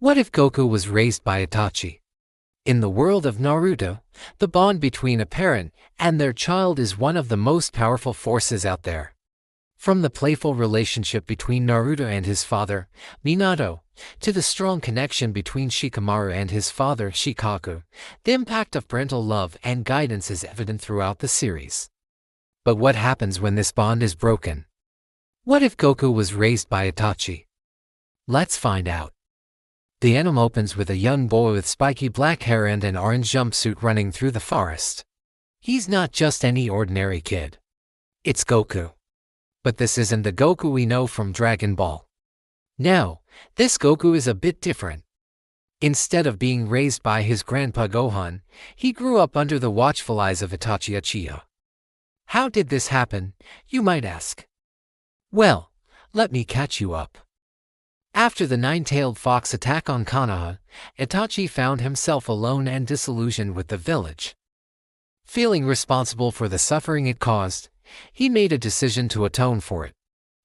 What if Goku was raised by Itachi? In the world of Naruto, the bond between a parent and their child is one of the most powerful forces out there. From the playful relationship between Naruto and his father, Minato, to the strong connection between Shikamaru and his father, Shikaku, the impact of parental love and guidance is evident throughout the series. But what happens when this bond is broken? What if Goku was raised by Itachi? Let's find out. The anime opens with a young boy with spiky black hair and an orange jumpsuit running through the forest. He's not just any ordinary kid. It's Goku. But this isn't the Goku we know from Dragon Ball. No, this Goku is a bit different. Instead of being raised by his Grandpa Gohan, he grew up under the watchful eyes of Itachi Uchiha. How did this happen, you might ask? Well, let me catch you up. After the nine-tailed fox attack on Konoha, Itachi found himself alone and disillusioned with the village. Feeling responsible for the suffering it caused, he made a decision to atone for it.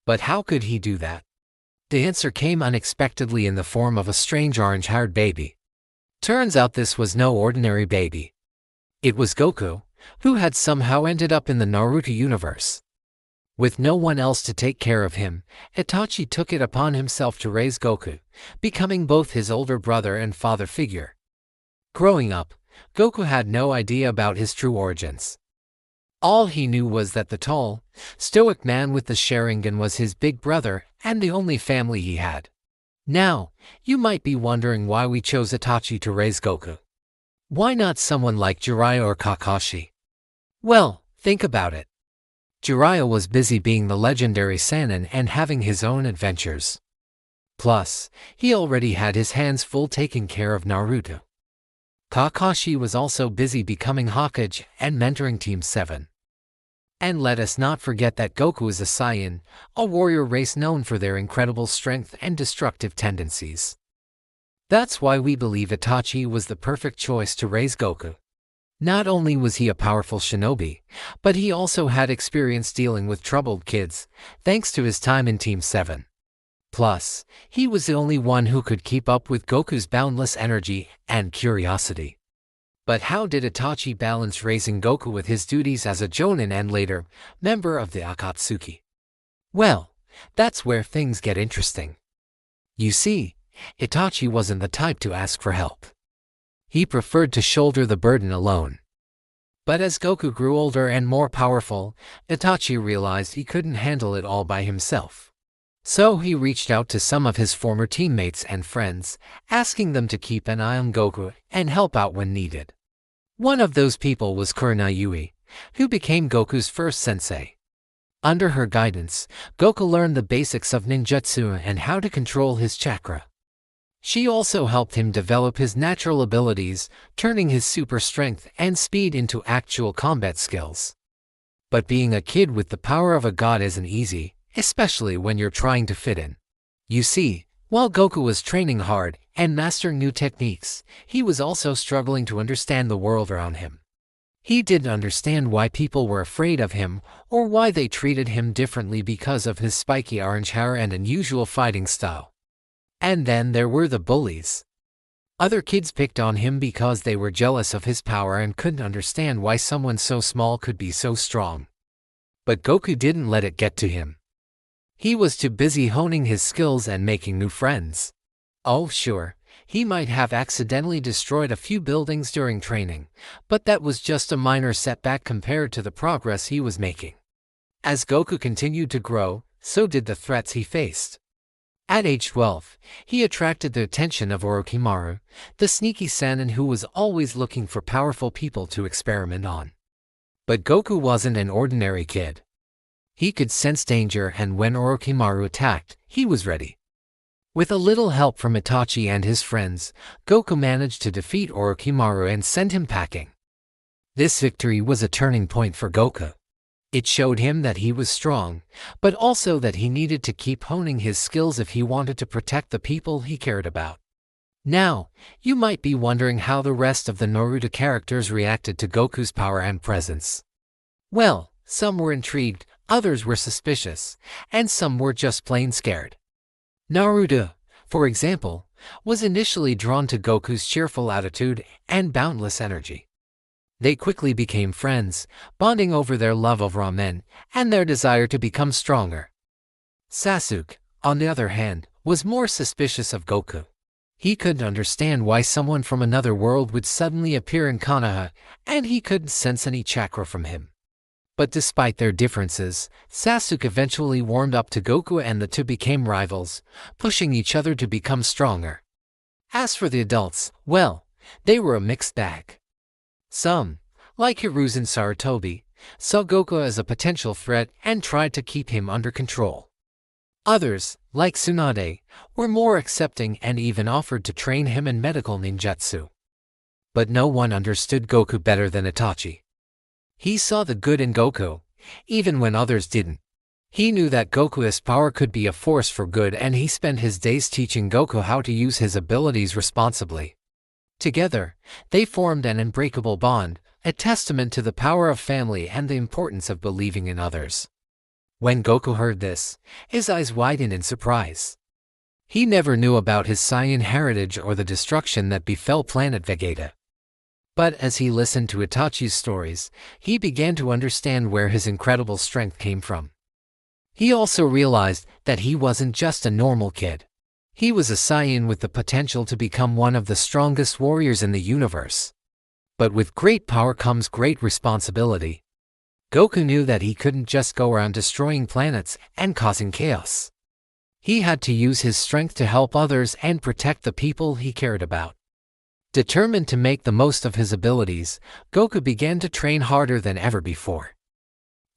But how could he do that? The answer came unexpectedly in the form of a strange orange-haired baby. Turns out this was no ordinary baby. It was Goku, who had somehow ended up in the Naruto universe. With no one else to take care of him, Itachi took it upon himself to raise Goku, becoming both his older brother and father figure. Growing up, Goku had no idea about his true origins. All he knew was that the tall, stoic man with the Sharingan was his big brother and the only family he had. Now, you might be wondering why we chose Itachi to raise Goku. Why not someone like Jiraiya or Kakashi? Well, think about it. Jiraiya was busy being the legendary Saiyan and having his own adventures. Plus, he already had his hands full taking care of Naruto. Kakashi was also busy becoming Hokage and mentoring Team 7. And let us not forget that Goku is a Saiyan, a warrior race known for their incredible strength and destructive tendencies. That's why we believe Itachi was the perfect choice to raise Goku. Not only was he a powerful shinobi, but he also had experience dealing with troubled kids, thanks to his time in Team 7. Plus, he was the only one who could keep up with Goku's boundless energy and curiosity. But how did Itachi balance raising Goku with his duties as a Jonin and later, member of the Akatsuki? Well, that's where things get interesting. You see, Itachi wasn't the type to ask for help. He preferred to shoulder the burden alone. But as Goku grew older and more powerful, Itachi realized he couldn't handle it all by himself. So he reached out to some of his former teammates and friends, asking them to keep an eye on Goku and help out when needed. One of those people was Kurina Yui, who became Goku's first sensei. Under her guidance, Goku learned the basics of ninjutsu and how to control his chakra. She also helped him develop his natural abilities, turning his super strength and speed into actual combat skills. But being a kid with the power of a god isn't easy, especially when you're trying to fit in. You see, while Goku was training hard and mastering new techniques, he was also struggling to understand the world around him. He didn't understand why people were afraid of him or why they treated him differently because of his spiky orange hair and unusual fighting style. And then there were the bullies. Other kids picked on him because they were jealous of his power and couldn't understand why someone so small could be so strong. But Goku didn't let it get to him. He was too busy honing his skills and making new friends. Oh sure, he might have accidentally destroyed a few buildings during training, but that was just a minor setback compared to the progress he was making. As Goku continued to grow, so did the threats he faced. At age 12, he attracted the attention of Orochimaru, the sneaky Sannin who was always looking for powerful people to experiment on. But Goku wasn't an ordinary kid. He could sense danger, and when Orochimaru attacked, he was ready. With a little help from Itachi and his friends, Goku managed to defeat Orochimaru and send him packing. This victory was a turning point for Goku. It showed him that he was strong, but also that he needed to keep honing his skills if he wanted to protect the people he cared about. Now, you might be wondering how the rest of the Naruto characters reacted to Goku's power and presence. Well, some were intrigued, others were suspicious, and some were just plain scared. Naruto, for example, was initially drawn to Goku's cheerful attitude and boundless energy. They quickly became friends, bonding over their love of ramen and their desire to become stronger. Sasuke, on the other hand, was more suspicious of Goku. He couldn't understand why someone from another world would suddenly appear in Konoha, and he couldn't sense any chakra from him. But despite their differences, Sasuke eventually warmed up to Goku and the two became rivals, pushing each other to become stronger. As for the adults, well, they were a mixed bag. Some, like Hiruzen Sarutobi, saw Goku as a potential threat and tried to keep him under control. Others, like Tsunade, were more accepting and even offered to train him in medical ninjutsu. But no one understood Goku better than Itachi. He saw the good in Goku, even when others didn't. He knew that Goku's power could be a force for good, and he spent his days teaching Goku how to use his abilities responsibly. Together, they formed an unbreakable bond, a testament to the power of family and the importance of believing in others. When Goku heard this, his eyes widened in surprise. He never knew about his Saiyan heritage or the destruction that befell planet Vegeta. But as he listened to Itachi's stories, he began to understand where his incredible strength came from. He also realized that he wasn't just a normal kid. He was a Saiyan with the potential to become one of the strongest warriors in the universe. But with great power comes great responsibility. Goku knew that he couldn't just go around destroying planets and causing chaos. He had to use his strength to help others and protect the people he cared about. Determined to make the most of his abilities, Goku began to train harder than ever before.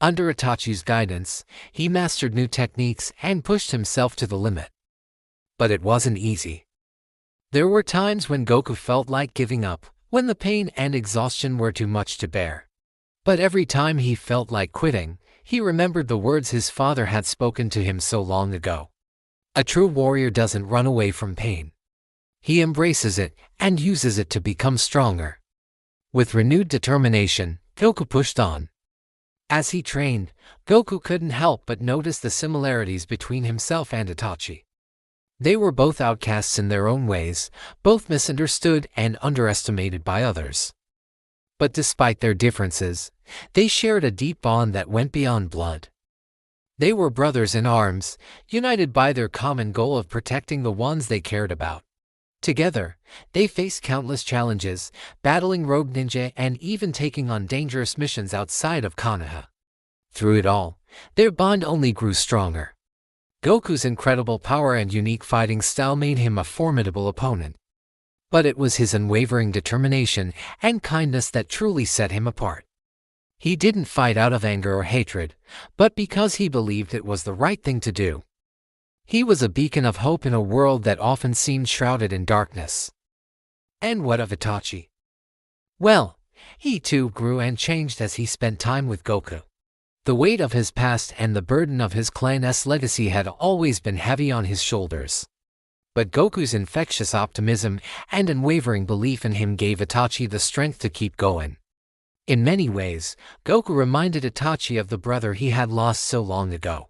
Under Itachi's guidance, he mastered new techniques and pushed himself to the limit. But it wasn't easy. There were times when Goku felt like giving up, when the pain and exhaustion were too much to bear. But every time he felt like quitting, he remembered the words his father had spoken to him so long ago. A true warrior doesn't run away from pain. He embraces it and uses it to become stronger. With renewed determination, Goku pushed on. As he trained, Goku couldn't help but notice the similarities between himself and Itachi. They were both outcasts in their own ways, both misunderstood and underestimated by others. But despite their differences, they shared a deep bond that went beyond blood. They were brothers in arms, united by their common goal of protecting the ones they cared about. Together, they faced countless challenges, battling rogue ninja and even taking on dangerous missions outside of Konoha. Through it all, their bond only grew stronger. Goku's incredible power and unique fighting style made him a formidable opponent. But it was his unwavering determination and kindness that truly set him apart. He didn't fight out of anger or hatred, but because he believed it was the right thing to do. He was a beacon of hope in a world that often seemed shrouded in darkness. And what of Itachi? Well, he too grew and changed as he spent time with Goku. The weight of his past and the burden of his clan's legacy had always been heavy on his shoulders. But Goku's infectious optimism and unwavering belief in him gave Itachi the strength to keep going. In many ways, Goku reminded Itachi of the brother he had lost so long ago.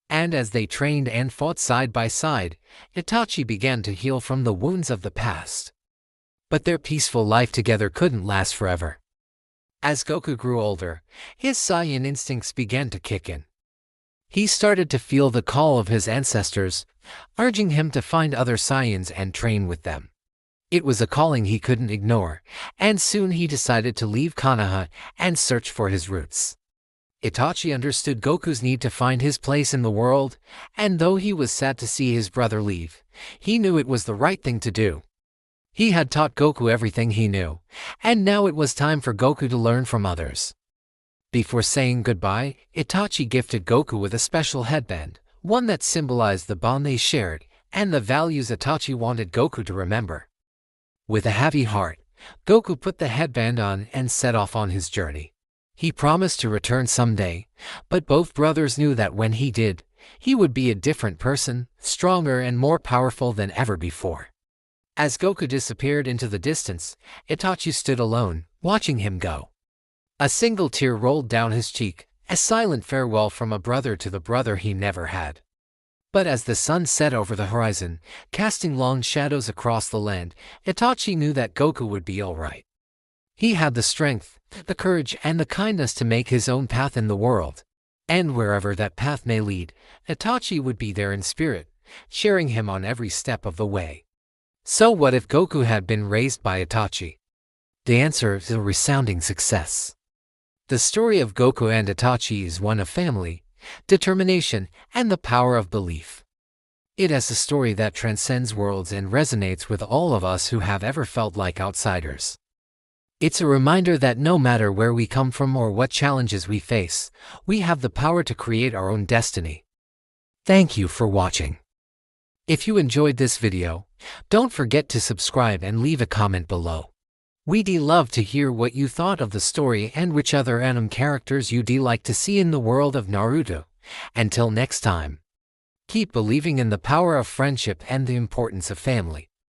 And as they trained and fought side by side, Itachi began to heal from the wounds of the past. But their peaceful life together couldn't last forever. As Goku grew older, his Saiyan instincts began to kick in. He started to feel the call of his ancestors, urging him to find other Saiyans and train with them. It was a calling he couldn't ignore, and soon he decided to leave Konoha and search for his roots. Itachi understood Goku's need to find his place in the world, and though he was sad to see his brother leave, he knew it was the right thing to do. He had taught Goku everything he knew, and now it was time for Goku to learn from others. Before saying goodbye, Itachi gifted Goku with a special headband, one that symbolized the bond they shared and the values Itachi wanted Goku to remember. With a heavy heart, Goku put the headband on and set off on his journey. He promised to return someday, but both brothers knew that when he did, he would be a different person, stronger and more powerful than ever before. As Goku disappeared into the distance, Itachi stood alone, watching him go. A single tear rolled down his cheek, a silent farewell from a brother to the brother he never had. But as the sun set over the horizon, casting long shadows across the land, Itachi knew that Goku would be all right. He had the strength, the courage, and the kindness to make his own path in the world. And wherever that path may lead, Itachi would be there in spirit, cheering him on every step of the way. So what if Goku had been raised by Itachi? The answer is a resounding success. The story of Goku and Itachi is one of family, determination, and the power of belief. It is a story that transcends worlds and resonates with all of us who have ever felt like outsiders. It's a reminder that no matter where we come from or what challenges we face, we have the power to create our own destiny. Thank you for watching. If you enjoyed this video, don't forget to subscribe and leave a comment below. We'd love to hear what you thought of the story and which other anime characters you'd like to see in the world of Naruto. Until next time, keep believing in the power of friendship and the importance of family.